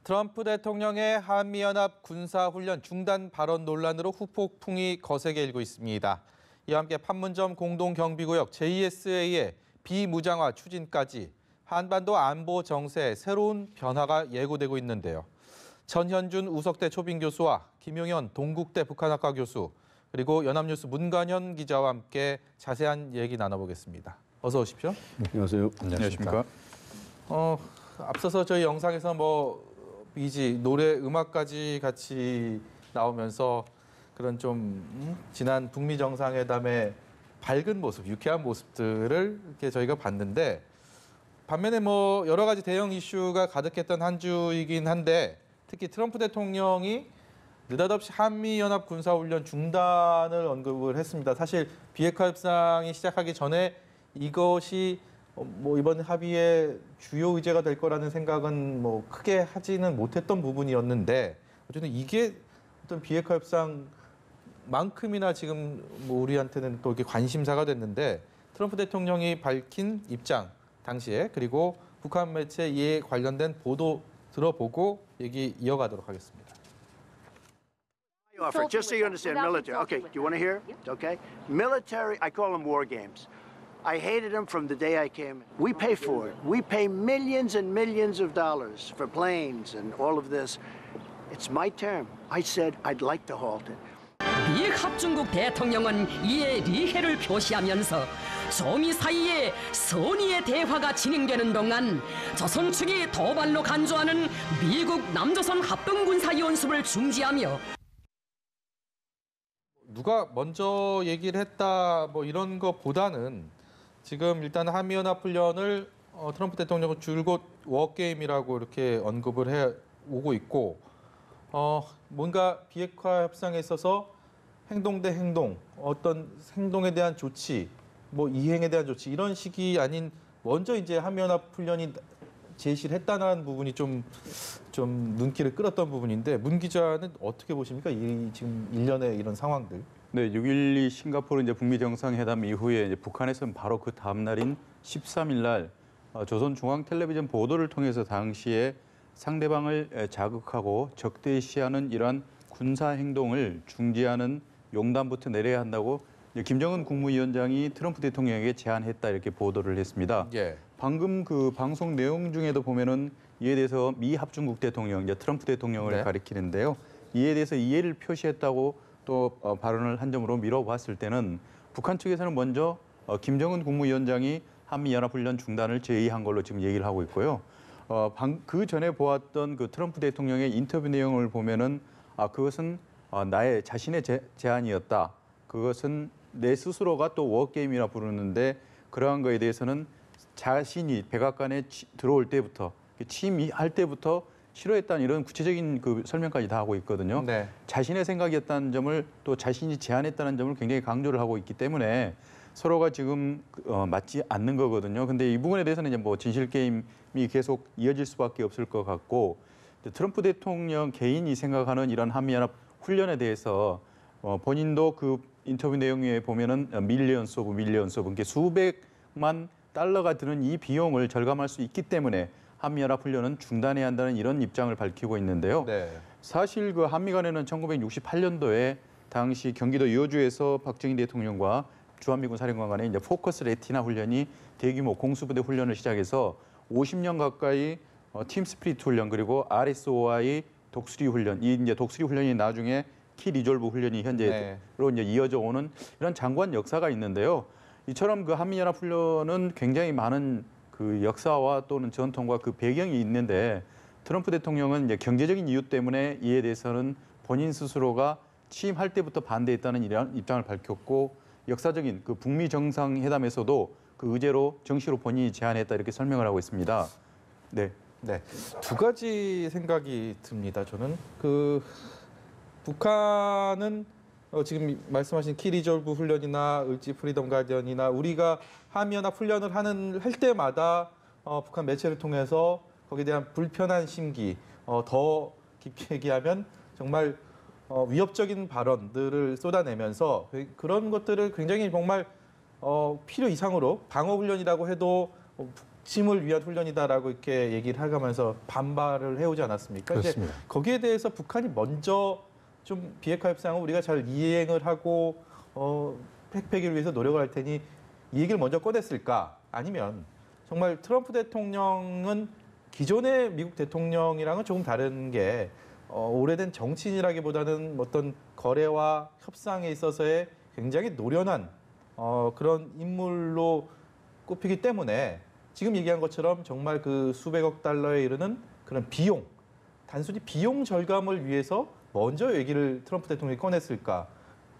트럼프 대통령의 한미연합 군사훈련 중단 발언 논란으로 후폭풍이 거세게 일고 있습니다. 이와 함께 판문점 공동경비구역 JSA의 비무장화 추진까지 한반도 안보 정세에 새로운 변화가 예고되고 있는데요. 전현준 우석대 초빙 교수와 김용현 동국대 북한학과 교수, 그리고 연합뉴스 문관현 기자와 함께 자세한 얘기 나눠보겠습니다. 어서 오십시오. 안녕하세요. 안녕하십니까. 앞서서 저희 영상에서 BG, 노래, 음악까지 같이 나오면서 그런 좀 지난 북미 정상회담의 밝은 모습, 유쾌한 모습들을 이렇게 저희가 봤는데, 반면에 여러 가지 대형 이슈가 가득했던 한 주이긴 한데, 특히 트럼프 대통령이 느닷없이 한미연합 군사훈련 중단을 언급을 했습니다. 사실 비핵화 협상이 시작하기 전에 이것이 이번 합의의 주요 의제가 될 거라는 생각은 크게 하지는 못했던 부분이었는데, 어쨌든 이게 어떤 비핵화 협상만큼이나 지금 우리한테는 또 이렇게 관심사가 됐는데, 트럼프 대통령이 밝힌 입장 당시에, 그리고 북한 매체 이에 관련된 보도 들어보고 얘기 이어가도록 하겠습니다. Offer, just so you understand, military. Okay, do you want to hear? Okay, military. I call them war games. I hated them from the day I came. We pay for it. We pay millions and millions of dollars for planes and all of this. It's my term. I said I'd like to halt it. 미 합중국 대통령은 이에 리해를 표시하면서 소미 사이에 선의의 대화가 진행되는 동안 조선 측이 도발로 간주하는 미국 남조선 합동군사연습을 중지하며 누가 먼저 얘기를 했다 이런 것보다는 지금 일단 한미연합훈련을 트럼프 대통령은 줄곧 워게임이라고 이렇게 언급을 해 오고 있고, 뭔가 비핵화 협상에 있어서 행동 대 행동, 어떤 행동에 대한 조치, 이행에 대한 조치, 이런 식이 아닌 먼저 이제 한미연합훈련이 제시를 했다는 부분이 좀 눈길을 끌었던 부분인데, 문 기자는 어떻게 보십니까? 이 지금 일련의 이런 상황들. 네, 6.12 싱가포르 북미 정상회담 이후에 북한에서는 바로 그 다음 날인 13일 날 조선 중앙 텔레비전 보도를 통해서 당시에 상대방을 자극하고 적대시하는 이러한 군사 행동을 중지하는 용단부터 내려야 한다고 김정은 국무위원장이 트럼프 대통령에게 제안했다, 이렇게 보도를 했습니다. 예. 방금 그 방송 내용 중에도 보면은 이에 대해서 미 합중국 대통령, 이제 트럼프 대통령을 네. 가리키는데요. 이에 대해서 이해를 표시했다고 또 발언을 한 점으로 미뤄봤을 때는 북한 측에서는 먼저 김정은 국무위원장이 한미연합훈련 중단을 제의한 걸로 지금 얘기를 하고 있고요. 그 전에 보았던 그 트럼프 대통령의 인터뷰 내용을 보면은 그것은 자신의 제안이었다. 그것은 내 스스로가 또 워게임이라 부르는데, 그러한 거에 대해서는 자신이 백악관에 들어올 때부터, 취임할 때부터 싫어했다는 이런 구체적인 그 설명까지 다 하고 있거든요. 네. 자신의 생각이었다는 점을, 또 자신이 제안했다는 점을 굉장히 강조를 하고 있기 때문에 서로가 지금 맞지 않는 거거든요. 근데 이 부분에 대해서는 이제 진실 게임이 계속 이어질 수밖에 없을 것 같고, 트럼프 대통령 개인이 생각하는 이런 한미연합 훈련에 대해서 본인도 그 인터뷰 내용에 보면은 밀리언스 오브, 그러니까 수백만 달러가 드는 이 비용을 절감할 수 있기 때문에 한미연합 훈련은 중단해야 한다는 이런 입장을 밝히고 있는데요. 네. 사실 그 한미 간에는 1968년도에 당시 경기도 여주에서 박정희 대통령과 주한미군 사령관 간에 이제 포커스 레티나 훈련이 대규모 공수부대 훈련을 시작해서 50년 가까이 팀 스피릿 훈련, 그리고 RSOI 독수리 훈련, 이 이제 독수리 훈련이 나중에 키 리졸브 훈련이 현재로 이제 이어져 오는 이런 장관 역사가 있는데요. 이처럼 그 한미연합 훈련은 굉장히 많은 그 역사와 또는 전통과 그 배경이 있는데, 트럼프 대통령은 이제 경제적인 이유 때문에 이에 대해서는 본인 스스로가 취임할 때부터 반대했다는 이런 입장을 밝혔고, 역사적인 그 북미 정상회담에서도 그 의제로 정식으로 본인이 제안했다, 이렇게 설명을 하고 있습니다. 네. 네, 두 가지 생각이 듭니다. 저는 북한은 지금 말씀하신 키리졸브 훈련이나 을지 프리덤 가디언이나 우리가 한미연합 훈련을 할 때마다 북한 매체를 통해서 거기에 대한 불편한 심기, 더 깊이 얘기하면 정말 위협적인 발언들을 쏟아내면서 그런 것들을 굉장히 정말 필요 이상으로 방어 훈련이라고 해도 핵심을 위한 훈련이다라고 이렇게 얘기를 하면서 반발을 해오지 않았습니까? 이제 그렇습니다. 거기에 대해서 북한이 먼저 좀 비핵화 협상을 우리가 잘 이행을 하고 핵폐기를 위해서 노력을 할 테니 이 얘기를 먼저 꺼냈을까? 아니면 정말 트럼프 대통령은 기존의 미국 대통령이랑은 조금 다른 게 오래된 정치인이라기보다는 어떤 거래와 협상에 있어서의 굉장히 노련한 그런 인물로 꼽히기 때문에 지금 얘기한 것처럼 정말 그 수백억 달러에 이르는 그런 비용, 단순히 비용 절감을 위해서 먼저 얘기를 트럼프 대통령이 꺼냈을까?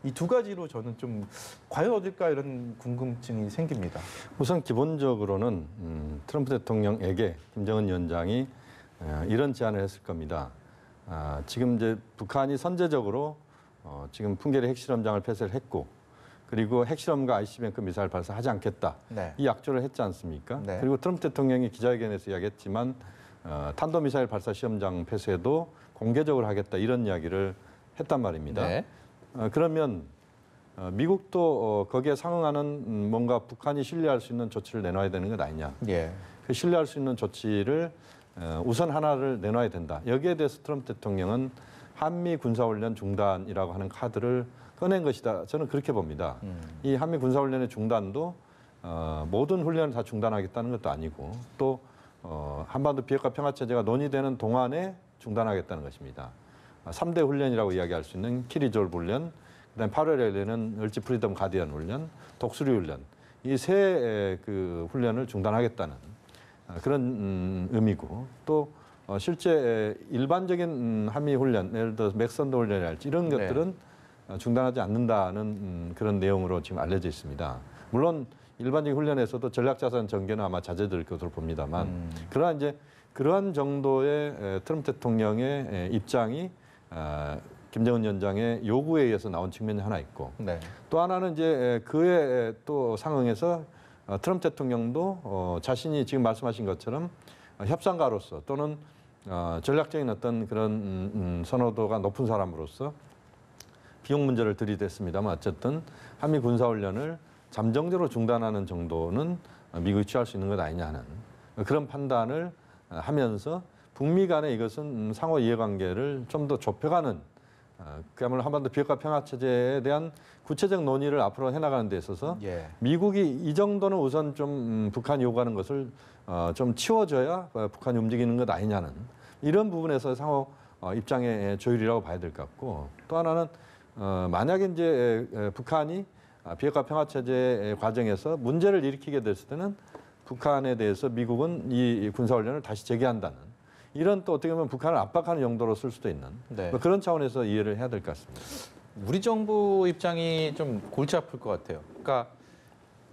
이 두 가지로 저는 좀 과연 어딜까 이런 궁금증이 생깁니다. 우선 기본적으로는 트럼프 대통령에게 김정은 위원장이 이런 제안을 했을 겁니다. 지금 이제 북한이 선제적으로 지금 풍계리 핵실험장을 폐쇄를 했고 그리고 핵실험과 ICBM 미사일 발사하지 않겠다. 네. 이 약조를 했지 않습니까? 네. 그리고 트럼프 대통령이 기자회견에서 이야기했지만 탄도미사일 발사 시험장 폐쇄도 공개적으로 하겠다 이런 이야기를 했단 말입니다. 네. 그러면 미국도 거기에 상응하는 뭔가 북한이 신뢰할 수 있는 조치를 내놔야 되는 것 아니냐. 예. 그 신뢰할 수 있는 조치를 우선 하나를 내놔야 된다. 여기에 대해서 트럼프 대통령은 한미 군사훈련 중단이라고 하는 카드를 꺼낸 것이다. 저는 그렇게 봅니다. 이 한미 군사훈련의 중단도 모든 훈련을 다 중단하겠다는 것도 아니고 또 한반도 비핵화 평화체제가 논의되는 동안에 중단하겠다는 것입니다. 3대 훈련이라고 이야기할 수 있는 키리졸 훈련, 그다음에 8월에 열리는 을지 프리덤 가디언 훈련, 독수리 훈련 이 세 그 훈련을 중단하겠다는 그런 의미고 또 실제 일반적인 한미 훈련, 예를 들어서 맥선더 훈련이랄지 이런 네. 것들은 중단하지 않는다는 그런 내용으로 지금 알려져 있습니다. 물론 일반적인 훈련에서도 전략자산 전개는 아마 자제될 것으로 봅니다만 그러한 정도의 트럼프 대통령의 입장이 김정은 위원장의 요구에 의해서 나온 측면이 하나 있고 네. 또 하나는 이제 그에 또 상응해서 트럼프 대통령도 자신이 지금 말씀하신 것처럼 협상가로서 또는 전략적인 어떤 그런 선호도가 높은 사람으로서 비용 문제를 들이댔습니다만 어쨌든 한미 군사훈련을 잠정적으로 중단하는 정도는 미국이 취할 수 있는 것 아니냐 하는 그런 판단을 하면서 북미 간의 이것은 상호 이해관계를 좀 더 좁혀가는 그야말로 한반도 비핵화 평화체제에 대한 구체적 논의를 앞으로 해나가는 데 있어서 예. 미국이 이 정도는 우선 좀 북한이 요구하는 것을 좀 치워줘야 북한이 움직이는 것 아니냐는 이런 부분에서 상호 입장의 조율이라고 봐야 될 것 같고 또 하나는 만약에 이제 북한이 비핵화 평화체제 과정에서 문제를 일으키게 됐을 때는 북한에 대해서 미국은 이 군사훈련을 다시 재개한다는 이런 또 어떻게 보면 북한을 압박하는 용도로 쓸 수도 있는 네. 뭐 그런 차원에서 이해를 해야 될 것 같습니다. 우리 정부 입장이 좀 골치 아플 것 같아요. 그러니까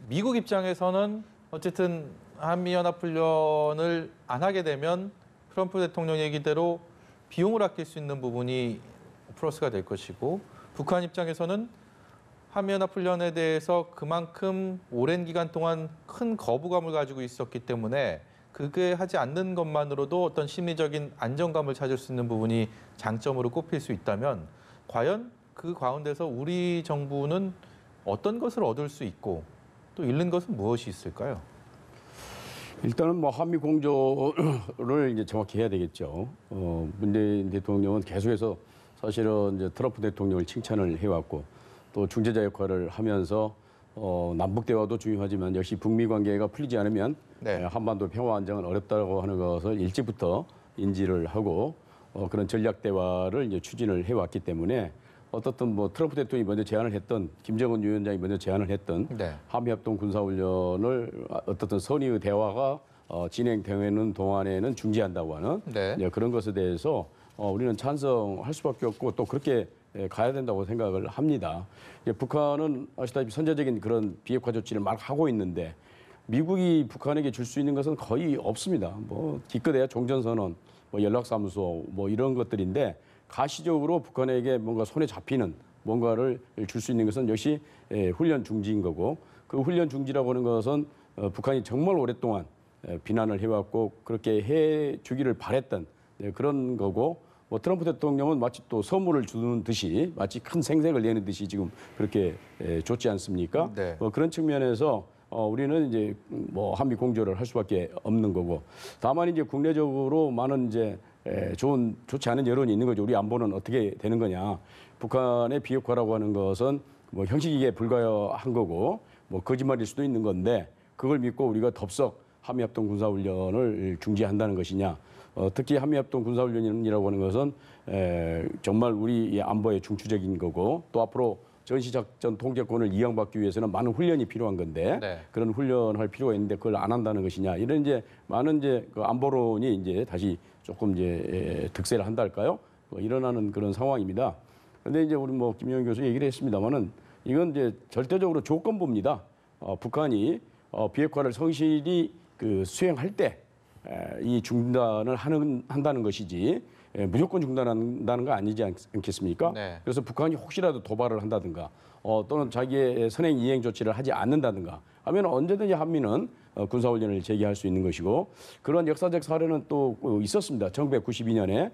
미국 입장에서는 어쨌든 한미연합훈련을 안 하게 되면 트럼프 대통령 얘기대로 비용을 아낄 수 있는 부분이 플러스가 될 것이고 북한 입장에서는 한미연합훈련에 대해서 그만큼 오랜 기간 동안 큰 거부감을 가지고 있었기 때문에 그게 하지 않는 것만으로도 어떤 심리적인 안정감을 찾을 수 있는 부분이 장점으로 꼽힐 수 있다면 과연 그 가운데서 우리 정부는 어떤 것을 얻을 수 있고 또 잃는 것은 무엇이 있을까요? 일단은 뭐 한미 공조를 이제 정확히 해야 되겠죠. 문재인 대통령은 계속해서 사실은 이제 트럼프 대통령을 칭찬을 해왔고 또 중재자 역할을 하면서 남북 대화도 중요하지만 역시 북미 관계가 풀리지 않으면 네. 한반도 평화 안정은 어렵다고 하는 것을 일찍부터 인지를 하고 그런 전략 대화를 이제 추진을 해왔기 때문에 어떻든 뭐 트럼프 대통령이 먼저 제안을 했던 김정은 위원장이 먼저 제안을 했던 네. 한미합동 군사훈련을 어떻든 선의의 대화가 진행되는 동안에는 중지한다고 하는 네. 이제 그런 것에 대해서 우리는 찬성할 수밖에 없고 또 그렇게 가야 된다고 생각을 합니다. 북한은 아시다시피 선제적인 그런 비핵화 조치를 막 하고 있는데 미국이 북한에게 줄 수 있는 것은 거의 없습니다. 뭐 기껏해야 종전선언, 뭐 연락사무소 뭐 이런 것들인데 가시적으로 북한에게 뭔가 손에 잡히는 뭔가를 줄 수 있는 것은 역시 훈련 중지인 거고 그 훈련 중지라고 하는 것은 북한이 정말 오랫동안 비난을 해왔고 그렇게 해주기를 바랬던 그런 거고 뭐 트럼프 대통령은 마치 또 선물을 주는 듯이 마치 큰 생색을 내는 듯이 지금 그렇게 줬지 않습니까? 네. 그런 측면에서 우리는 이제 뭐 한미 공조를 할 수밖에 없는 거고, 다만 이제 국내적으로 많은 이제 좋지 않은 여론이 있는 거죠. 우리 안보는 어떻게 되는 거냐. 북한의 비핵화라고 하는 것은 뭐 형식이기에 불과한 거고, 뭐 거짓말일 수도 있는 건데, 그걸 믿고 우리가 덥석 한미합동 군사훈련을 중지한다는 것이냐. 특히 한미합동 군사훈련이라고 하는 것은 정말 우리 안보의 중추적인 거고, 또 앞으로 전시작전 통제권을 이양받기 위해서는 많은 훈련이 필요한 건데, 네. 그런 훈련할 필요가 있는데 그걸 안 한다는 것이냐. 이런 이제 많은 이제 그 안보론이 이제 다시 조금 이제 득세를 한달까요? 일어나는 그런 상황입니다. 그런데 이제 우리 뭐 김영현 교수 얘기를 했습니다만은 이건 이제 절대적으로 조건부입니다. 북한이 비핵화를 성실히 그 수행할 때 이 중단을 한다는 것이지 무조건 중단한다는 거 아니지 않겠습니까? 네. 그래서 북한이 혹시라도 도발을 한다든가 또는 자기의 선행 이행 조치를 하지 않는다든가 하면 언제든지 한미는 군사훈련을 재개할 수 있는 것이고, 그런 역사적 사례는 또 있었습니다. 1992년에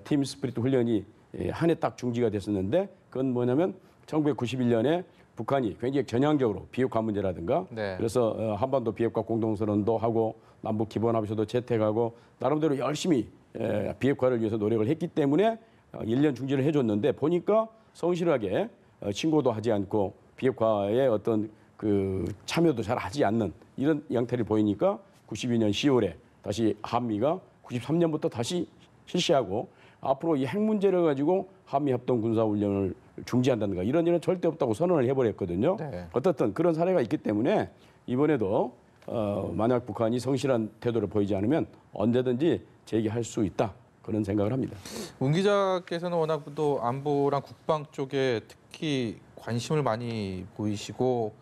팀 스피릿 훈련이 한 해 딱 중지가 됐었는데, 그건 뭐냐면 1991년에 북한이 굉장히 전향적으로 비핵화 문제라든가, 네. 그래서 한반도 비핵화 공동선언도 하고 남북 기본합의서도 채택하고 나름대로 열심히 비핵화를 위해서 노력을 했기 때문에 1년 중지를 해줬는데, 보니까 성실하게 신고도 하지 않고 비핵화에 어떤 그 참여도 잘 하지 않는 이런 양태를 보이니까 92년 10월에 다시 한미가 93년부터 다시 실시하고, 앞으로 이 핵 문제를 가지고 한미 합동 군사훈련을 중지한다든가 이런 일은 절대 없다고 선언을 해버렸거든요. 네. 어떻든 그런 사례가 있기 때문에 이번에도 만약 북한이 성실한 태도를 보이지 않으면 언제든지 재개할 수 있다, 그런 생각을 합니다. 문 기자께서는 워낙 또 안보랑 국방 쪽에 특히 관심을 많이 보이시고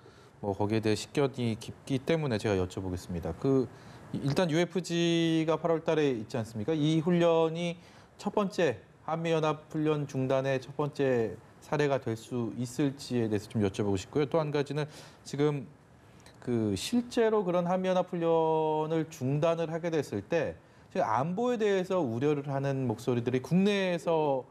뭐 거기에 대해 식견이 깊기 때문에 제가 여쭤보겠습니다. 일단 UFG가 8월달에 있지 않습니까? 이 훈련이 첫 번째 한미연합 훈련 중단의 첫 번째 사례가 될 수 있을지에 대해서 좀 여쭤보고 싶고요. 또 한 가지는 지금 실제로 그런 한미연합 훈련을 중단을 하게 됐을 때 안보에 대해서 우려를 하는 목소리들이 국내에서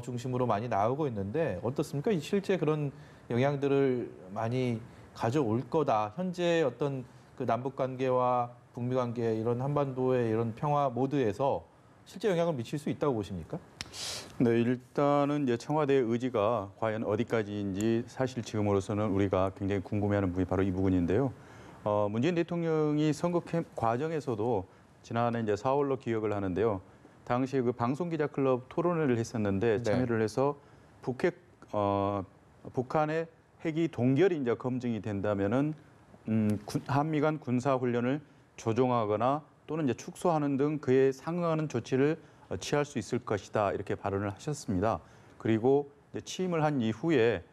중심으로 많이 나오고 있는데 어떻습니까? 실제 그런 영향들을 많이 가져올 거다. 현재 어떤 그 남북 관계와 북미 관계, 이런 한반도의 이런 평화 모드에서 실제 영향을 미칠 수 있다고 보십니까? 네, 일단은 이제 청와대의 의지가 과연 어디까지인지 사실 지금으로서는 우리가 굉장히 궁금해하는 부분이 바로 이 부분인데요. 문재인 대통령이 선거 과정에서도 지난해 이제 4월로 기억을 하는데요. 당시 그 방송기자클럽 토론회를 했었는데 참여를 해서 북한의 핵이 동결이 이제 검증이 된다면은 한미 간 군사 훈련을 조정하거나 또는 이제 축소하는 등 그에 상응하는 조치를 취할 수 있을 것이다, 이렇게 발언을 하셨습니다. 그리고 이제 취임을 한 이후에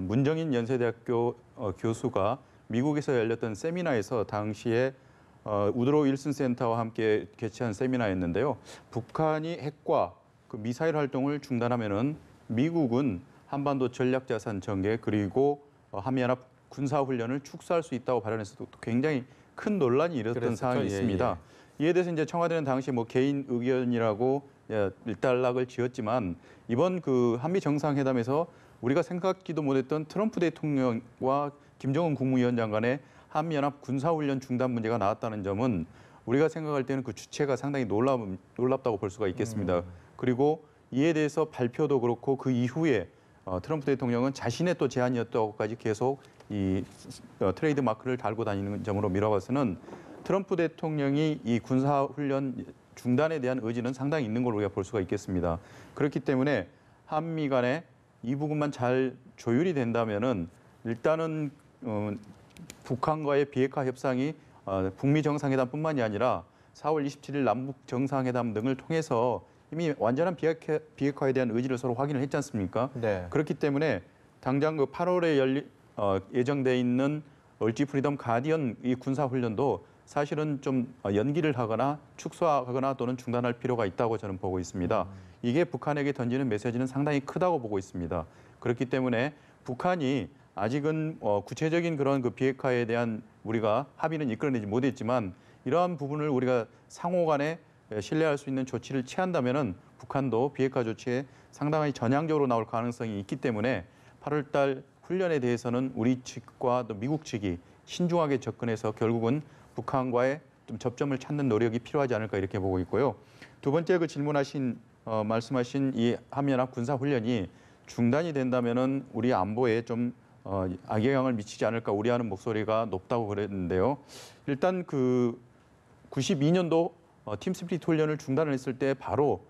문정인 연세대학교 교수가 미국에서 열렸던 세미나에서 당시에 우드로우 윌슨 센터와 함께 개최한 세미나였는데요. 북한이 핵과 그 미사일 활동을 중단하면은 미국은 한반도 전략자산 전개 그리고 한미연합 군사훈련을 축소할 수 있다고 발언해서 굉장히 큰 논란이 일었던 상황이 있습니다. 이에 대해서 이제 청와대는 당시 뭐 개인 의견이라고 일단락을 지었지만, 이번 그 한미 정상회담에서 우리가 생각지도 못했던 트럼프 대통령과 김정은 국무위원장 간의 한미연합 군사훈련 중단 문제가 나왔다는 점은 우리가 생각할 때는 그 주체가 상당히 놀랍다고 볼 수가 있겠습니다. 그리고 이에 대해서 발표도 그렇고 그 이후에 트럼프 대통령은 자신의 또 제안이었다고까지 계속 이 트레이드 마크를 달고 다니는 점으로 미뤄봐서는 트럼프 대통령이 이 군사훈련 중단에 대한 의지는 상당히 있는 걸로 우리가 볼 수가 있겠습니다. 그렇기 때문에 한미 간에 이 부분만 잘 조율이 된다면은 일단은 북한과의 비핵화 협상이 북미 정상회담뿐만이 아니라 4월 27일 남북 정상회담 등을 통해서 이미 완전한 비핵화에 대한 의지를 서로 확인을 했지 않습니까? 네. 그렇기 때문에 당장 그 8월에 예정돼 있는 얼지 프리덤 가디언 이 군사훈련도 사실은 좀 연기를 하거나 축소하거나 또는 중단할 필요가 있다고 저는 보고 있습니다. 이게 북한에게 던지는 메시지는 상당히 크다고 보고 있습니다. 그렇기 때문에 북한이 아직은 구체적인 그런 그 비핵화에 대한 우리가 합의는 이끌어내지 못했지만, 이러한 부분을 우리가 상호간에 신뢰할 수 있는 조치를 취한다면은 북한도 비핵화 조치에 상당히 전향적으로 나올 가능성이 있기 때문에 8월 달 훈련에 대해서는 우리 측과 또 미국 측이 신중하게 접근해서 결국은 북한과의 좀 접점을 찾는 노력이 필요하지 않을까 이렇게 보고 있고요. 두 번째 그 질문하신 말씀하신 이 한미연합 군사 훈련이 중단이 된다면은 우리 안보에 좀 악영향을 미치지 않을까 우려하는 목소리가 높다고 그랬는데요. 일단 그 92년도 팀 스피릿 훈련을 중단을 했을 때 바로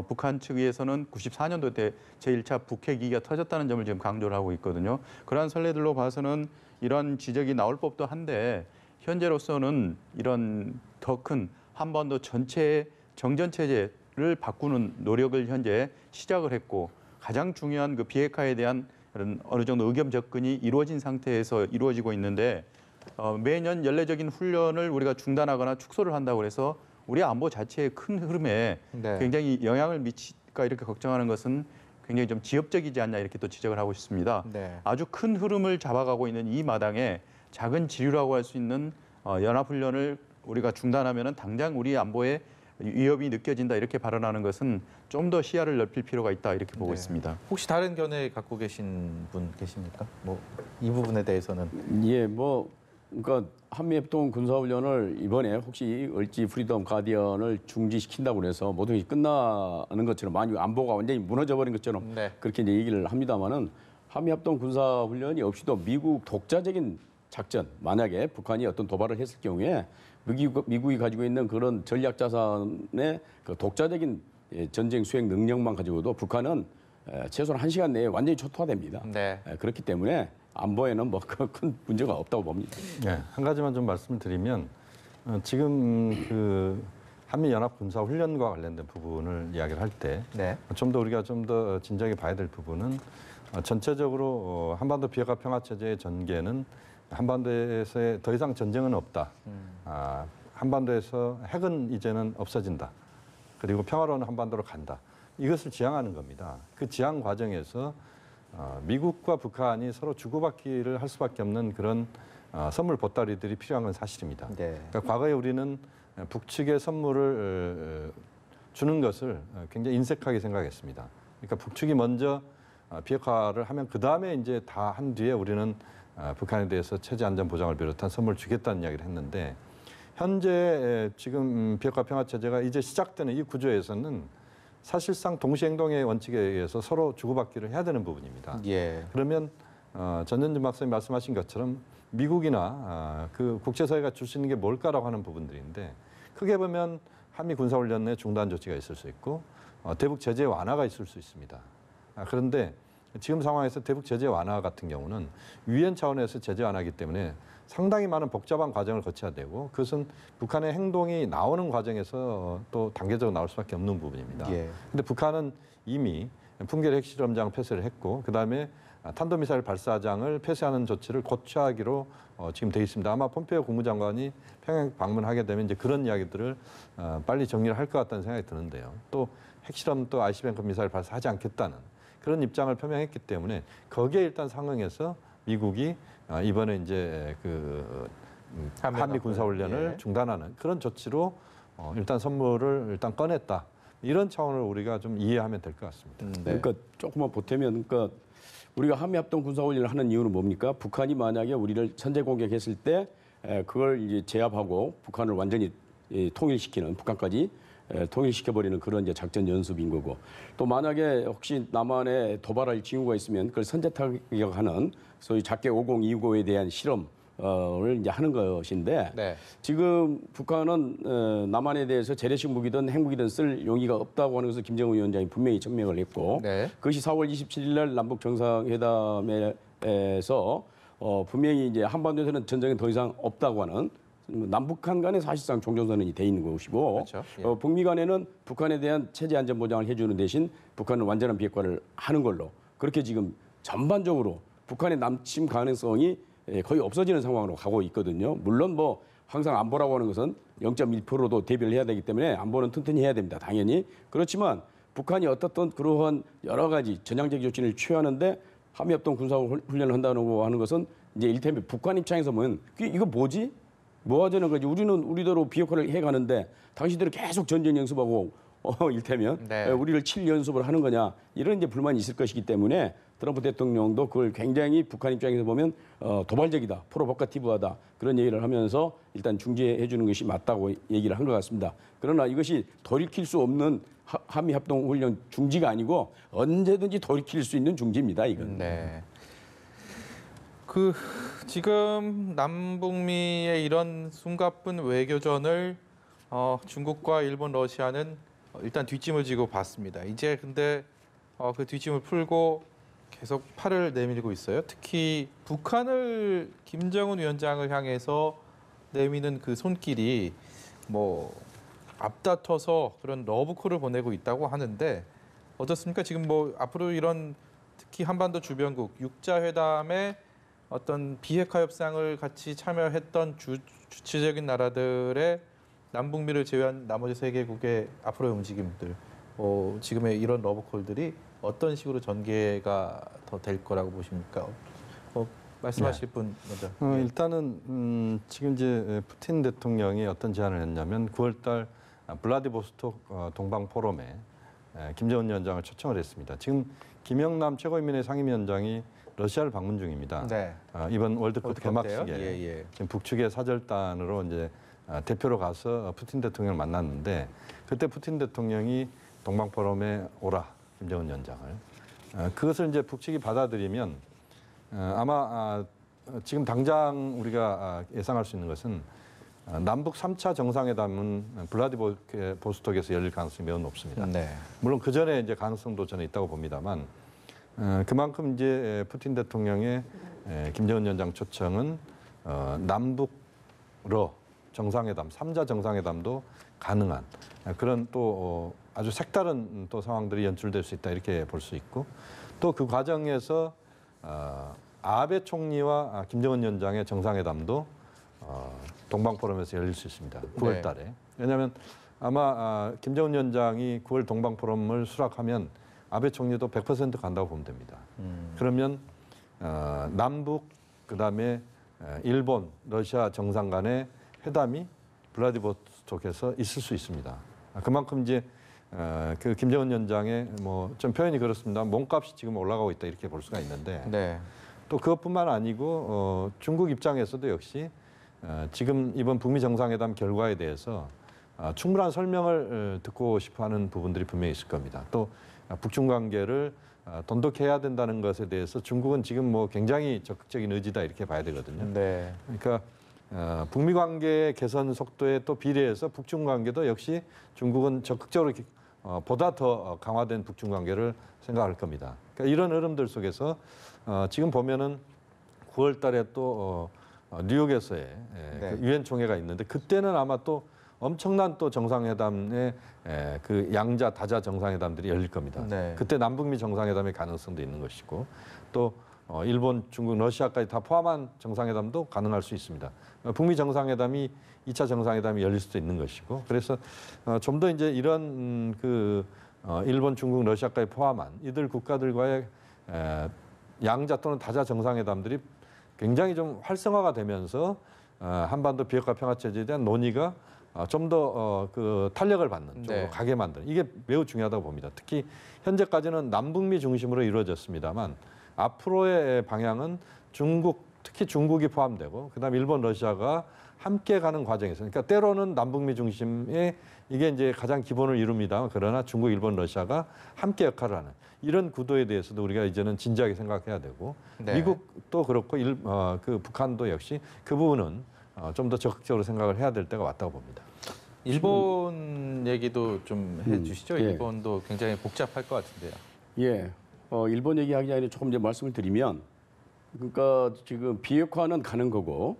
북한 측에서는 94년도 때 제1차 북핵위기가 터졌다는 점을 지금 강조를 하고 있거든요. 그러한 선례들로 봐서는 이런 지적이 나올 법도 한데 현재로서는 이런 더 큰 한반도 전체의 정전 체제를 바꾸는 노력을 현재 시작을 했고 가장 중요한 그 비핵화에 대한 그런 어느 정도 의견 접근이 이루어진 상태에서 이루어지고 있는데 매년 연례적인 훈련을 우리가 중단하거나 축소를 한다고 해서 우리 안보 자체의 큰 흐름에 네. 굉장히 영향을 미칠까 이렇게 걱정하는 것은 굉장히 좀 지엽적이지 않냐 이렇게 또 지적을 하고 싶습니다. 네. 아주 큰 흐름을 잡아가고 있는 이 마당에 작은 지류라고 할 수 있는 연합훈련을 우리가 중단하면은 당장 우리 안보에 위협이 느껴진다 이렇게 발언하는 것은 좀 더 시야를 넓힐 필요가 있다 이렇게 보고 네. 있습니다. 혹시 다른 견해 갖고 계신 분 계십니까? 뭐 이 부분에 대해서는 예, 뭐 그러니까 한미협동 군사훈련을 이번에 혹시 을지 프리덤 가디언을 중지시킨다고 해서 모든 것이 끝나는 것처럼 많이 안보가 완전히 무너져버린 것처럼 네. 그렇게 이제 얘기를 합니다만은 한미합동 군사훈련이 없이도 미국 독자적인 작전, 만약에 북한이 어떤 도발을 했을 경우에 미국이 가지고 있는 그런 전략 자산의 그 독자적인 전쟁 수행 능력만 가지고도 북한은 최소한 1시간 내에 완전히 초토화됩니다. 네. 그렇기 때문에 안보에는 뭐 큰 문제가 없다고 봅니다. 네, 한 가지만 좀 말씀을 드리면 지금 그 한미 연합 군사 훈련과 관련된 부분을 이야기를 할 때 좀 더 네. 우리가 좀 더 진지하게 봐야 될 부분은 전체적으로 한반도 비핵화 평화 체제의 전개는 한반도에서의 더 이상 전쟁은 없다. 한반도에서 핵은 이제는 없어진다. 그리고 평화로운 한반도로 간다. 이것을 지향하는 겁니다. 그 지향 과정에서 미국과 북한이 서로 주고받기를 할 수밖에 없는 그런 선물 보따리들이 필요한 건 사실입니다. 네. 그러니까 과거에 우리는 북측의 선물을 주는 것을 굉장히 인색하게 생각했습니다. 그러니까 북측이 먼저 비핵화를 하면 그 다음에 이제 다 한 뒤에 우리는 북한에 대해서 체제 안전 보장을 비롯한 선물을 주겠다는 이야기를 했는데 현재 지금 비핵화 평화 체제가 이제 시작되는 이 구조에서는 사실상 동시행동의 원칙에 의해서 서로 주고받기를 해야 되는 부분입니다. 예. 그러면 전현준 박사님 말씀하신 것처럼 미국이나 그 국제사회가 줄 수 있는 게 뭘까라고 하는 부분들인데 크게 보면 한미 군사훈련의 중단 조치가 있을 수 있고 대북 제재 완화가 있을 수 있습니다. 그런데 지금 상황에서 대북 제재 완화 같은 경우는 유엔 차원에서 제재 완화이기 때문에 상당히 많은 복잡한 과정을 거쳐야 되고 그것은 북한의 행동이 나오는 과정에서 또 단계적으로 나올 수밖에 없는 부분입니다. 그런데 예. 북한은 이미 풍계리 핵실험장 폐쇄를 했고 그다음에 탄도미사일 발사장을 폐쇄하는 조치를 곧 취하기로 지금 돼 있습니다. 아마 폼페이오 국무장관이 평양 방문하게 되면 이제 그런 이야기들을 빨리 정리를 할 것 같다는 생각이 드는데요. 또 핵실험 또 ICBM 미사일 발사하지 않겠다는 그런 입장을 표명했기 때문에 거기에 일단 상응해서 미국이 이번에 이제 그 한미 군사훈련을 중단하는 그런 조치로 일단 선물을 일단 꺼냈다. 이런 차원을 우리가 좀 이해하면 될 것 같습니다. 네. 그러니까 조금만 보태면 그러니까 우리가 한미합동 군사훈련을 하는 이유는 뭡니까? 북한이 만약에 우리를 선제 공격했을 때 그걸 이제 제압하고 북한을 완전히 통일시키는 북한까지 통일시켜버리는 그런 이제 작전 연습인 거고 또 만약에 혹시 남한에 도발할 징후가 있으면 그걸 선제 타격하는 소위 작게 5029에 대한 실험을 이제 하는 것인데 네. 지금 북한은 남한에 대해서 재래식 무기든 핵무기든 쓸 용의가 없다고 하는 것을 김정은 위원장이 분명히 증명을 했고 네. 그것이 4월 27일 날 남북 정상회담에서 분명히 이제 한반도에서는 전쟁이 더 이상 없다고 하는 남북한 간에 사실상 종전선언이 돼 있는 것이고 그렇죠. 예. 북미 간에는 북한에 대한 체제 안전 보장을 해주는 대신 북한은 완전한 비핵화를 하는 걸로 그렇게 지금 전반적으로 북한의 남침 가능성이 거의 없어지는 상황으로 가고 있거든요. 물론 뭐 항상 안보라고 하는 것은 0.1%도 대비를 해야 되기 때문에 안보는 튼튼히 해야 됩니다. 당연히. 그렇지만 북한이 어떻든 그러한 여러 가지 전향적 조치를 취하는데 한미합동 군사훈련을 한다고 하는 것은 이제 일테면 북한 입장에서 보면 이거 뭐지? 뭐 하자는 거지? 우리는 우리대로 비핵화를 해가는데 당신들은 계속 전쟁 연습하고 일테면 네. 우리를 칠 연습을 하는 거냐 이런 이제 불만이 있을 것이기 때문에 트럼프 대통령도 그걸 굉장히 북한 입장에서 보면 도발적이다, 프로보카티브하다 그런 얘기를 하면서 일단 중재해 주는 것이 맞다고 얘기를 한 것 같습니다. 그러나 이것이 돌이킬 수 없는 한미 합동 훈련 중지가 아니고 언제든지 돌이킬 수 있는 중지입니다. 이건. 네. 그 지금 남북미의 이런 숨가쁜 외교전을 중국과 일본, 러시아는 일단 뒷짐을 지고 봤습니다. 이제 근데 그 뒷짐을 풀고 계속 팔을 내밀고 있어요. 특히 북한을 김정은 위원장을 향해서 내미는 그 손길이 뭐 앞다퉈서 그런 러브콜을 보내고 있다고 하는데 어떻습니까? 지금 뭐 앞으로 이런 특히 한반도 주변국 6자 회담에 어떤 비핵화 협상을 같이 참여했던 주체적인 나라들의 남북미를 제외한 나머지 세 개국의 앞으로의 움직임들, 지금의 이런 러브콜들이 어떤 식으로 전개가 더 될 거라고 보십니까? 말씀하실 분 먼저. 일단은 지금 이제 푸틴 대통령이 어떤 제안을 했냐면 9월달 블라디보스톡 동방 포럼에 김정은 위원장을 초청을 했습니다. 지금 김영남 최고인민회 상임위원장이 러시아를 방문 중입니다. 네. 이번 월드컵 개막식에 예. 지금 북측의 사절단으로 이제 대표로 가서 푸틴 대통령을 만났는데 그때 푸틴 대통령이 동방 포럼에 오라 김정은 위원장을 그것을 이제 북측이 받아들이면 아마 지금 당장 우리가 예상할 수 있는 것은 남북 3차 정상회담은 블라디보스톡에서 열릴 가능성이 매우 높습니다. 네. 물론 그 전에 이제 가능성도 저는 있다고 봅니다만 그만큼 이제 푸틴 대통령의 김정은 위원장 초청은 남북러 정상회담, 3자 정상회담도 가능한 그런 또 아주 색다른 또 상황들이 연출될 수 있다 이렇게 볼 수 있고 또 그 과정에서 아베 총리와 김정은 위원장의 정상회담도 동방 포럼에서 열릴 수 있습니다. 9월 달에. 왜냐하면 아마 김정은 위원장이 9월 동방 포럼을 수락하면 아베 총리도 100% 간다고 보면 됩니다. 그러면 남북 그다음에 일본, 러시아 정상 간의 회담이 블라디보스톡에서 있을 수 있습니다. 그만큼 이제 그 김정은 위원장의 뭐 좀 표현이 그렇습니다. 몸값이 지금 올라가고 있다 이렇게 볼 수가 있는데 네. 또 그것뿐만 아니고 중국 입장에서도 역시 지금 이번 북미 정상회담 결과에 대해서 충분한 설명을 듣고 싶어하는 부분들이 분명히 있을 겁니다. 또 북중 관계를 돈독해야 된다는 것에 대해서 중국은 지금 뭐 굉장히 적극적인 의지다 이렇게 봐야 되거든요. 네. 그러니까 북미 관계 개선 속도에 또 비례해서 북중 관계도 역시 중국은 적극적으로 보다 더 강화된 북중 관계를 생각할 겁니다. 그러니까 이런 흐름들 속에서 지금 보면은 9월달에 또 뉴욕에서의 네. 그 유엔 총회가 있는데 그때는 아마 또 엄청난 또 정상회담의 그 양자 다자 정상회담들이 열릴 겁니다. 네. 그때 남북미 정상회담의 가능성도 있는 것이고 또 일본, 중국, 러시아까지 다 포함한 정상회담도 가능할 수 있습니다. 북미 정상회담이 2차 정상회담이 열릴 수도 있는 것이고 그래서 좀 더 이제 이런 그 일본, 중국, 러시아까지 포함한 이들 국가들과의 양자 또는 다자 정상회담들이 굉장히 좀 활성화가 되면서 한반도 비핵화 평화 체제에 대한 논의가 좀 더 그 탄력을 받는 쪽으로 네. 가게 만드는 이게 매우 중요하다고 봅니다. 특히 현재까지는 남북미 중심으로 이루어졌습니다만 앞으로의 방향은 중국, 특히 중국이 포함되고 그다음 일본, 러시아가 함께 가는 과정에서 그러니까 때로는 남북미 중심의 이게 이제 가장 기본을 이룹니다. 그러나 중국, 일본, 러시아가 함께 역할을 하는 이런 구도에 대해서도 우리가 이제는 진지하게 생각해야 되고 네. 미국도 그렇고 그 북한도 역시 그 부분은 좀 더 적극적으로 생각을 해야 될 때가 왔다고 봅니다. 일본 얘기도 좀 해주시죠. 예. 일본도 굉장히 복잡할 것 같은데요. 예, 일본 얘기하기 전에 조금 이제 말씀을 드리면, 그러니까 지금 비핵화는 가는 거고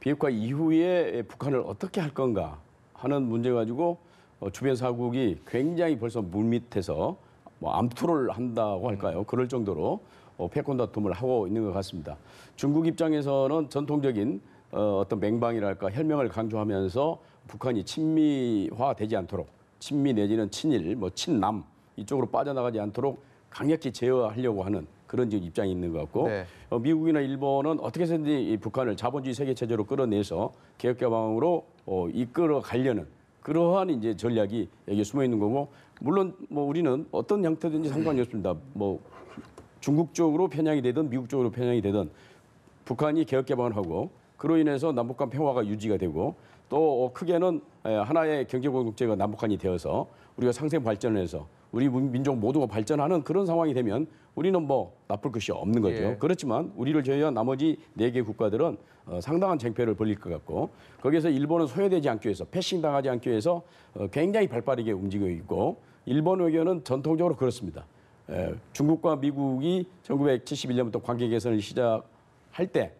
비핵화 이후에 북한을 어떻게 할 건가 하는 문제 가지고 주변 사국이 굉장히 벌써 물밑에서 뭐 암투를 한다고 할까요? 그럴 정도로 패권다툼을 하고 있는 것 같습니다. 중국 입장에서는 전통적인 어떤 맹방이랄까 혈명을 강조하면서 북한이 친미화되지 않도록 친미 내지는 친일, 뭐 친남 이쪽으로 빠져나가지 않도록 강력히 제어하려고 하는 그런 지금 입장이 있는 것 같고 네. 미국이나 일본은 어떻게 해서든지 이 북한을 자본주의 세계 체제로 끌어내서 개혁 개방으로 이끌어 가려는 그러한 이제 전략이 여기에 숨어 있는 거고 물론 뭐 우리는 어떤 형태든지 상관이 없습니다. 뭐 중국 쪽으로 편향이 되든 미국 쪽으로 편향이 되든 북한이 개혁 개방을 하고 그로 인해서 남북 간 평화가 유지가 되고 또 크게는 하나의 경제 공동체가 남북한이 되어서 우리가 상생 발전을 해서 우리 민족 모두가 발전하는 그런 상황이 되면 우리는 뭐 나쁠 것이 없는 거죠. 예. 그렇지만 우리를 제외한 나머지 4개 국가들은 상당한 쟁패를 벌릴 것 같고 거기에서 일본은 소외되지 않기 위해서 패싱당하지 않기 위해서 굉장히 발빠르게 움직이고 있고 일본 외교는 전통적으로 그렇습니다. 중국과 미국이 1971년부터 관계 개선을 시작할 때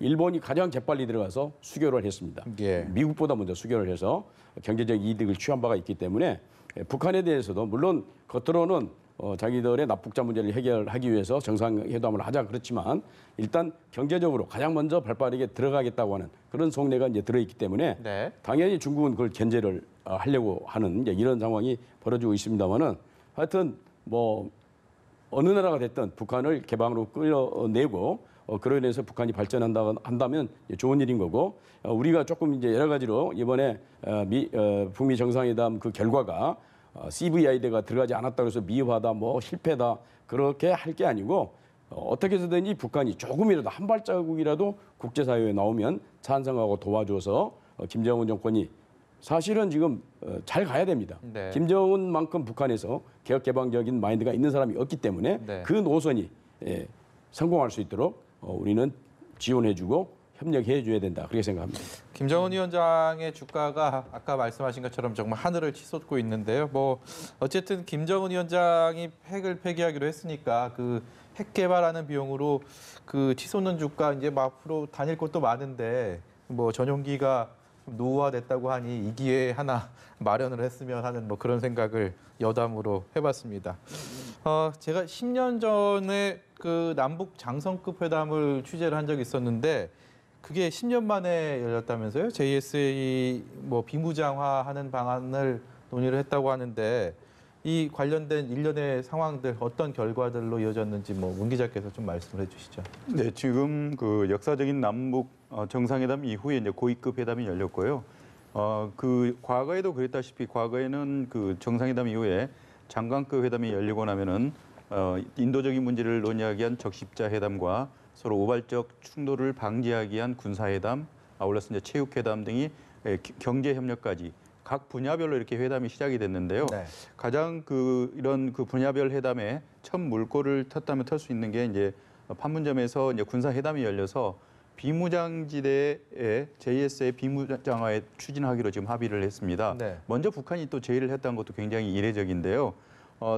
일본이 가장 재빨리 들어가서 수교를 했습니다. 예. 미국보다 먼저 수교를 해서 경제적 이득을 취한 바가 있기 때문에 북한에 대해서도 물론 겉으로는 자기들의 납북자 문제를 해결하기 위해서 정상회담을 하자 그렇지만 일단 경제적으로 가장 먼저 발빠르게 들어가겠다고 하는 그런 속내가 이제 들어있기 때문에 네. 당연히 중국은 그걸 견제를 하려고 하는 이제 이런 상황이 벌어지고 있습니다만은 하여튼 뭐 어느 나라가 됐든 북한을 개방으로 끌어내고 그로 인해서 북한이 발전한다면 좋은 일인 거고 우리가 조금 이제 여러 가지로 이번에 북미 정상회담 그 결과가 CVI대가 들어가지 않았다고 해서 미흡하다, 뭐 실패다 그렇게 할 게 아니고 어떻게 해서든지 북한이 조금이라도 한 발자국이라도 국제사회에 나오면 찬성하고 도와줘서 김정은 정권이 사실은 지금 잘 가야 됩니다. 네. 김정은만큼 북한에서 개혁 개방적인 마인드가 있는 사람이 없기 때문에 네. 그 노선이 성공할 수 있도록 우리는 지원해주고 협력해줘야 된다 그렇게 생각합니다. 김정은 위원장의 주가가 아까 말씀하신 것처럼 정말 하늘을 치솟고 있는데요. 뭐 어쨌든 김정은 위원장이 핵을 폐기하기로 했으니까 그 핵 개발하는 비용으로 그 치솟는 주가 이제 뭐 앞으로 다닐 곳도 많은데 뭐 전용기가 좀 노후화됐다고 하니 이 기회에 하나 마련을 했으면 하는 뭐 그런 생각을 여담으로 해봤습니다. 제가 10년 전에 그 남북 장성급 회담을 취재를 한 적이 있었는데 그게 10년 만에 열렸다면서요? JSA 뭐 비무장화하는 방안을 논의를 했다고 하는데 이 관련된 일련의 상황들 어떤 결과들로 이어졌는지 뭐 문 기자께서 좀 말씀을 해주시죠. 네, 지금 그 역사적인 남북 정상회담 이후에 이제 고위급 회담이 열렸고요. 그 과거에도 그랬다시피 과거에는 그 정상회담 이후에 장관급 회담이 열리고 나면은 인도적인 문제를 논의하기 위한 적십자 회담과 서로 우발적 충돌을 방지하기 위한 군사회담, 아울러서 이제 체육회담 등이 경제 협력까지 각 분야별로 이렇게 회담이 시작이 됐는데요. 네. 가장 이런 분야별 회담에 첫 물꼬를 텄다면 털 수 있는 게 이제 판문점에서 이제 군사회담이 열려서 비무장지대에 JS의 비무장화에 추진하기로 지금 합의를 했습니다. 네. 먼저 북한이 또 제의를 했다는 것도 굉장히 이례적인데요.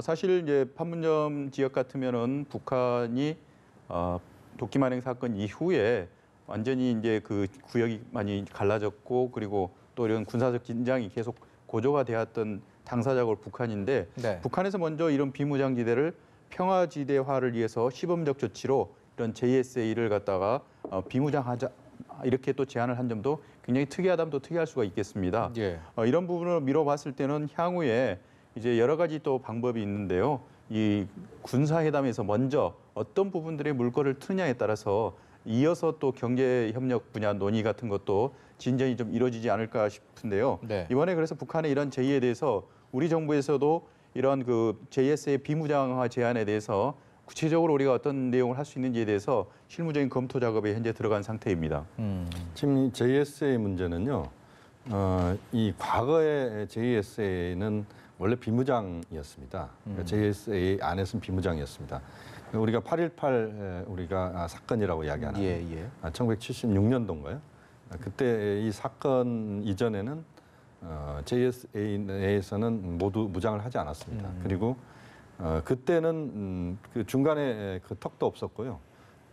사실 이제 판문점 지역 같으면은 북한이 도끼만행 사건 이후에 완전히 이제 그 구역이 많이 갈라졌고 그리고 또 이런 군사적 긴장이 계속 고조가 되었던 당사자가 북한인데 네. 북한에서 먼저 이런 비무장지대를 평화지대화를 위해서 시범적 조치로 이런 JSA를 갖다가 비무장하자 이렇게 또 제안을 한 점도 굉장히 특이하다면 또 특이할 수가 있겠습니다. 예. 이런 부분을 미뤄봤을 때는 향후에 이제 여러 가지 또 방법이 있는데요. 이 군사회담에서 먼저 어떤 부분들의 물꼬를 트느냐에 따라서 이어서 또 경제 협력 분야 논의 같은 것도 진전이 좀 이루어지지 않을까 싶은데요. 네. 이번에 그래서 북한의 이런 제의에 대해서 우리 정부에서도 이런 그 JS의 비무장화 제안에 대해서 구체적으로 우리가 어떤 내용을 할 수 있는지에 대해서 실무적인 검토 작업에 현재 들어간 상태입니다. 지금 이 JSA 문제는요. 이 과거의 JSA는 원래 비무장이었습니다. 그러니까 JSA 안에서는 비무장이었습니다. 우리가 8.18 우리가 사건이라고 이야기하는 예, 예. 1976년도인가요? 그때 이 사건 이전에는 JSA 내에서는 모두 무장을 하지 않았습니다. 그리고 그때는 그 중간에 그 턱도 없었고요.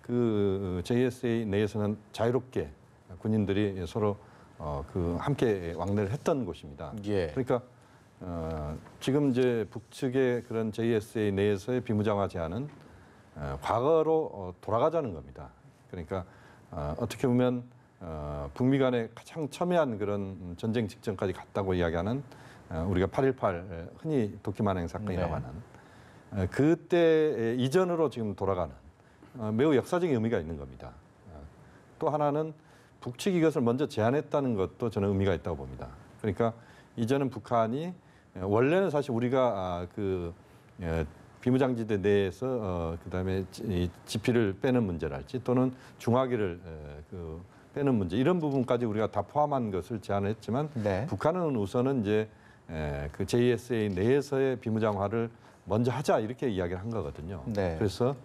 그 JSA 내에서는 자유롭게 군인들이 서로 그 함께 왕래를 했던 곳입니다. 예. 그러니까 지금 이제 북측의 그런 JSA 내에서의 비무장화 제안은 과거로 돌아가자는 겁니다. 그러니까 어떻게 보면 북미 간에 가장 첨예한 그런 전쟁 직전까지 갔다고 이야기하는 우리가 8.18 흔히 도끼만행 사건이라고 네. 하는 그때 이전으로 지금 돌아가는 매우 역사적인 의미가 있는 겁니다. 또 하나는 북측이 이것을 먼저 제안했다는 것도 저는 의미가 있다고 봅니다. 그러니까 이제는 북한이 원래는 사실 우리가 비무장지대 내에서 그다음에 지피를 빼는 문제랄지 또는 중화기를 빼는 문제 이런 부분까지 우리가 다 포함한 것을 제안했지만 네. 북한은 우선은 이제 그 JSA 내에서의 비무장화를 먼저 하자 이렇게 이야기를 한 거거든요. 네. 그래서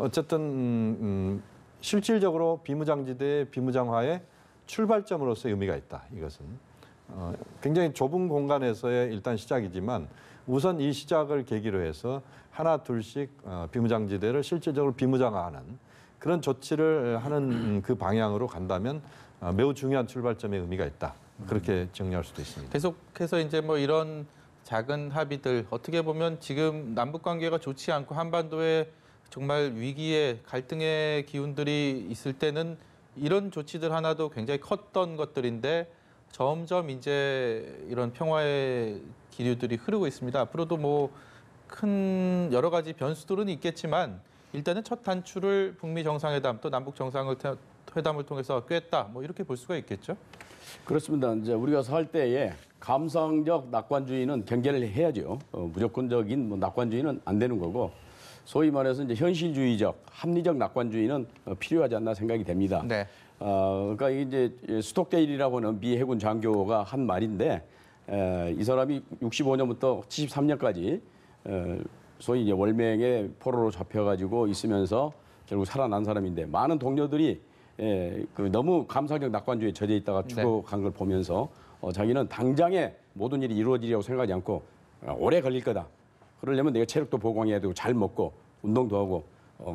어쨌든 실질적으로 비무장지대의 비무장화의 출발점으로서의 의미가 있다. 이것은 굉장히 좁은 공간에서의 일단 시작이지만 우선 이 시작을 계기로 해서 하나 둘씩 비무장지대를 실질적으로 비무장화하는 그런 조치를 하는 그 방향으로 간다면 매우 중요한 출발점의 의미가 있다. 그렇게 정리할 수도 있습니다. 계속해서 이제 뭐 이런 작은 합의들 어떻게 보면 지금 남북 관계가 좋지 않고 한반도에 정말 위기의 갈등의 기운들이 있을 때는 이런 조치들 하나도 굉장히 컸던 것들인데 점점 이제 이런 평화의 기류들이 흐르고 있습니다. 앞으로도 뭐 큰 여러 가지 변수들은 있겠지만 일단은 첫 단추를 북미 정상회담 또 남북 정상회담을 통해서 꿰었다. 뭐 이렇게 볼 수가 있겠죠. 그렇습니다. 이제 우리가 살 때에 감성적 낙관주의는 경계를 해야죠. 무조건적인 뭐 낙관주의는 안 되는 거고 소위 말해서 이제 현실주의적, 합리적 낙관주의는 필요하지 않나 생각이 됩니다. 네. 그러니까 이제 스톡데일이라고 하는 미 해군 장교가 한 말인데 이 사람이 65년부터 73년까지 소위 이제 월맹의 포로로 잡혀가지고 있으면서 결국 살아난 사람인데 많은 동료들이 너무 감상적 낙관주의에 젖어 있다가 죽어간 걸 보면서 자기는 당장에 모든 일이 이루어지리라고 생각하지 않고 오래 걸릴 거다. 그러려면 내가 체력도 보강해야 되고 잘 먹고 운동도 하고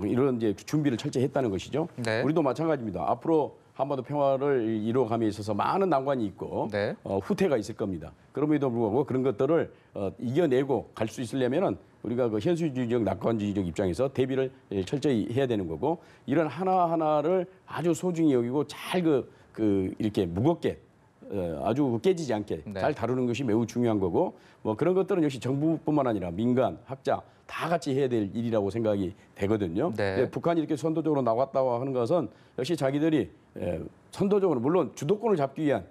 이런 이제 준비를 철저히 했다는 것이죠. 네. 우리도 마찬가지입니다. 앞으로 한반도 평화를 이루어감에 있어서 많은 난관이 있고 네. 후퇴가 있을 겁니다. 그럼에도 불구하고 그런 것들을 이겨내고 갈 수 있으려면은 우리가 그 현실주의적 낙관주의적 입장에서 대비를 철저히 해야 되는 거고 이런 하나하나를 아주 소중히 여기고 잘 이렇게 무겁게 아주 깨지지 않게 네. 잘 다루는 것이 매우 중요한 거고 뭐 그런 것들은 역시 정부뿐만 아니라 민간, 학자 다 같이 해야 될 일이라고 생각이 되거든요. 네. 북한이 이렇게 선도적으로 나왔다 하는 것은 역시 자기들이 선도적으로 물론 주도권을 잡기 위한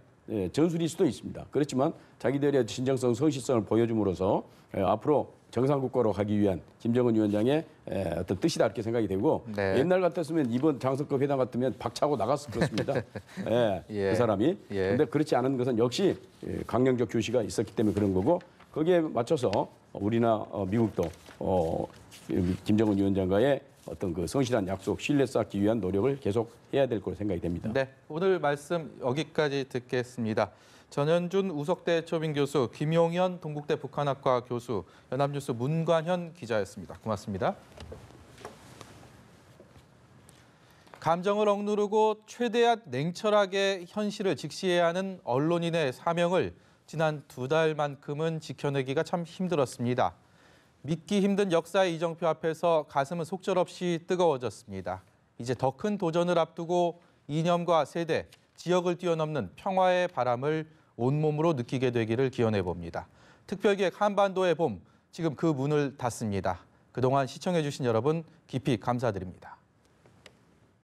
전술일 수도 있습니다. 그렇지만 자기들의 진정성, 성실성을 보여줌으로써 앞으로 정상국가로 가기 위한 김정은 위원장의 어떤 뜻이다 이렇게 생각이 되고 네. 옛날 같았으면 이번 장성급 회담 같으면 박차고 나갔을 것입니다. 예. 그 사람이. 예. 그런데 그렇지 않은 것은 역시 강령적 교시가 있었기 때문에 그런 거고 거기에 맞춰서 우리나 미국도 김정은 위원장과의 어떤 그 성실한 약속, 신뢰 쌓기 위한 노력을 계속 해야 될 거로 생각이 됩니다. 네, 오늘 말씀 여기까지 듣겠습니다. 전현준 우석대 초빙 교수, 김용현 동국대 북한학과 교수, 연합뉴스 문관현 기자였습니다. 고맙습니다. 감정을 억누르고 최대한 냉철하게 현실을 직시해야 하는 언론인의 사명을 지난 2달만큼은 지켜내기가 참 힘들었습니다. 믿기 힘든 역사의 이정표 앞에서 가슴은 속절없이 뜨거워졌습니다. 이제 더 큰 도전을 앞두고 이념과 세대, 지역을 뛰어넘는 평화의 바람을 온몸으로 느끼게 되기를 기원해 봅니다. 특별기획 한반도의 봄, 지금 그 문을 닫습니다. 그동안 시청해 주신 여러분 깊이 감사드립니다.